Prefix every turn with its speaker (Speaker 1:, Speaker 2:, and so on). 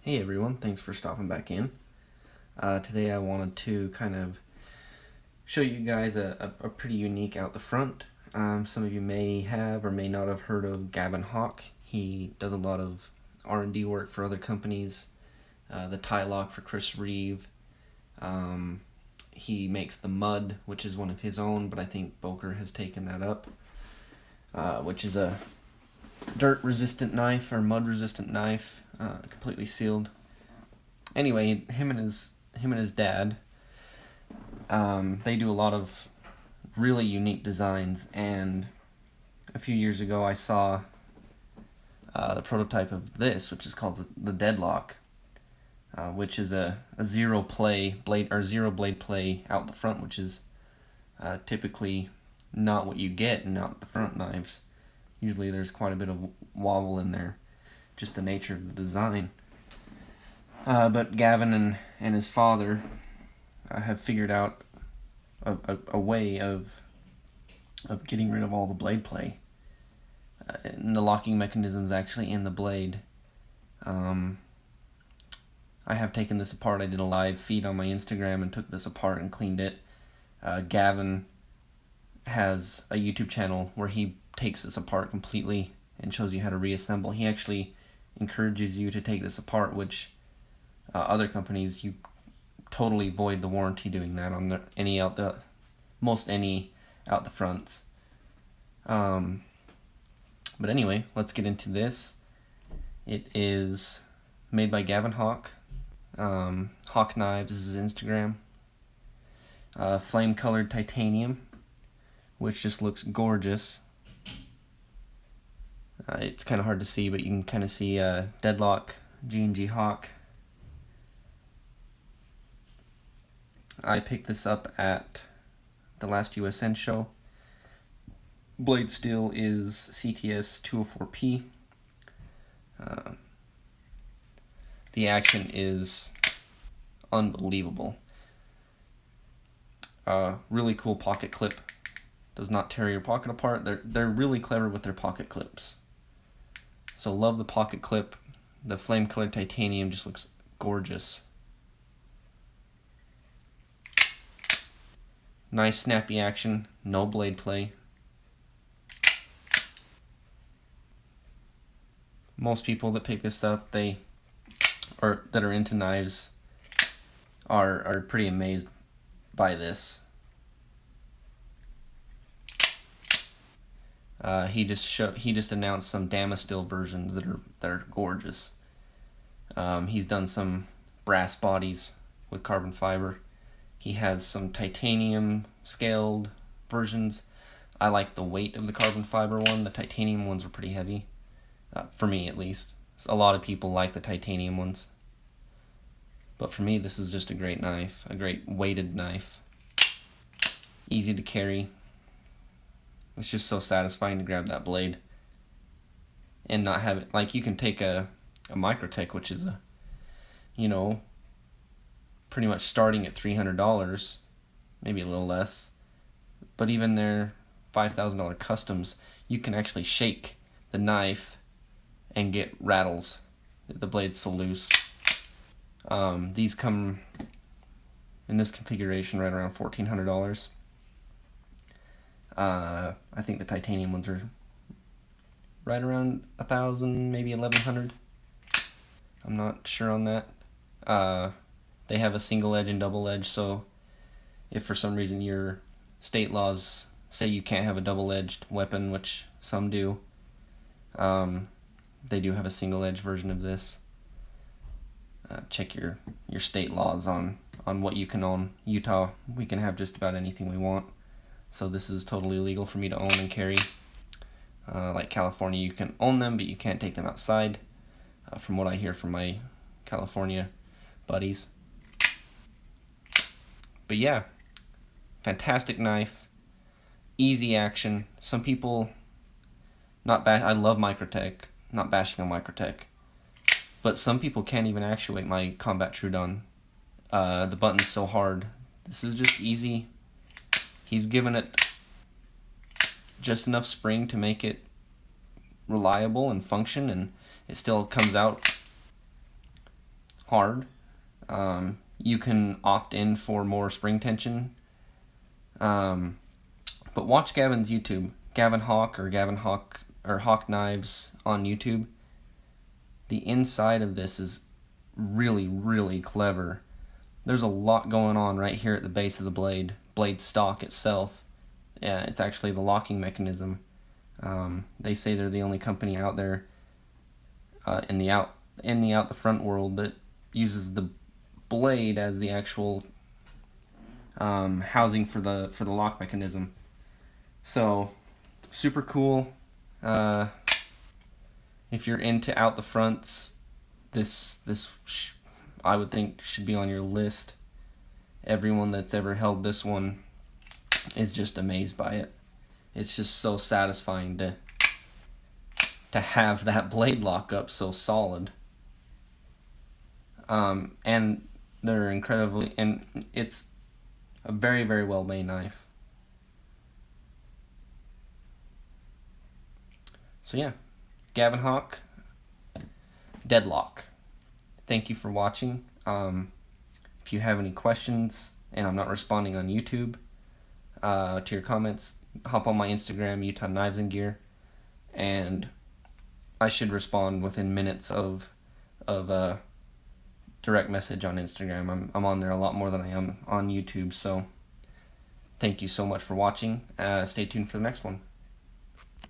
Speaker 1: Hey everyone, thanks for stopping back in. Today I wanted to kind of show you guys a pretty unique out the front. Some of you may have or may not have heard of Gavin Hawk. He does a lot of R&D work for other companies. The tie lock for Chris Reeve. He makes the Mud, which is one of his own, but I think Boker has taken that up, which is a dirt resistant knife or mud resistant knife, completely sealed. Anyway, him and his dad, they do a lot of really unique designs, and a few years ago I saw the prototype of this, which is called the Deadlock, which is a zero blade play out the front, which is typically not what you get in out the front knives. Usually there's quite a bit of wobble in there, just the nature of the design. But Gavin and his father have figured out a way of getting rid of all the blade play. And the locking mechanism is actually in the blade. I have taken this apart. I did a live feed on my Instagram and took this apart and cleaned it. Gavin has a YouTube channel where he takes this apart completely and shows you how to reassemble. He actually encourages you to take this apart, which other companies, you totally void the warranty doing that on most any out the fronts. But anyway, let's get into this. It is made by Gavin Hawk. Hawk Knives is his Instagram. Flame colored titanium, which just looks gorgeous. It's kind of hard to see, but you can kind of see Deadlock, G&G Hawk. I picked this up at the last USN show. Blade steel is CTS 204P. The action is unbelievable. Really cool pocket clip. Does not tear your pocket apart. They're really clever with their pocket clips. So love the pocket clip. The flame colored titanium just looks gorgeous. Nice snappy action, no blade play. Most people that pick this up, that are into knives, are pretty amazed by this. He just announced some Damasteel versions that are gorgeous. He's done some brass bodies with carbon fiber. He has some titanium scaled versions. I like the weight of the carbon fiber one. The titanium ones are pretty heavy, for me at least. A lot of people like the titanium ones. But for me, this is just a great knife, a great weighted knife. Easy to carry. It's just so satisfying to grab that blade and not have it, like you can take a Microtech, which is pretty much starting at $300, maybe a little less, but even their $5,000 customs, you can actually shake the knife and get rattles. The blade's so loose. These come in this configuration right around $1,400. I think the titanium ones are right around $1,000, maybe $1,100. I'm not sure on that. They have a single edge and double edge, so if for some reason your state laws say you can't have a double-edged weapon, which some do, they do have a single edge version of this. Check your state laws on what you can own. Utah, we can have just about anything we want, so this is totally legal for me to own and carry. Like California, you can own them, but you can't take them outside, from what I hear from my California buddies. But yeah, fantastic knife, easy action. Some people, I love Microtech, not bashing on Microtech, but some people can't even actuate my Combat Trudon. The button's so hard. This is just easy. He's given it just enough spring to make it reliable and function, and it still comes out hard. You can opt in for more spring tension. But watch Gavin's YouTube, Gavin Hawk or Hawk Knives on YouTube. The inside of this is really, really clever. There's a lot going on right here at the base of the blade stock itself. Yeah, it's actually the locking mechanism. They say they're the only company out there in the out the front world that uses the blade as the actual housing for the lock mechanism. So super cool. If you're into out the fronts, this I would think should be on your list. Everyone that's ever held this one is just amazed by it. It's just so satisfying to have that blade lock up so solid. And they're incredibly, and it's a very, very well made knife. So yeah, Gavin Hawk Deadlock. Thank you for watching. If you have any questions and I'm not responding on YouTube to your comments, hop on my Instagram, Utah Knives and Gear, and I should respond within minutes of direct message on Instagram. I'm on there a lot more than I am on YouTube, so thank you so much for watching. Stay tuned for the next one.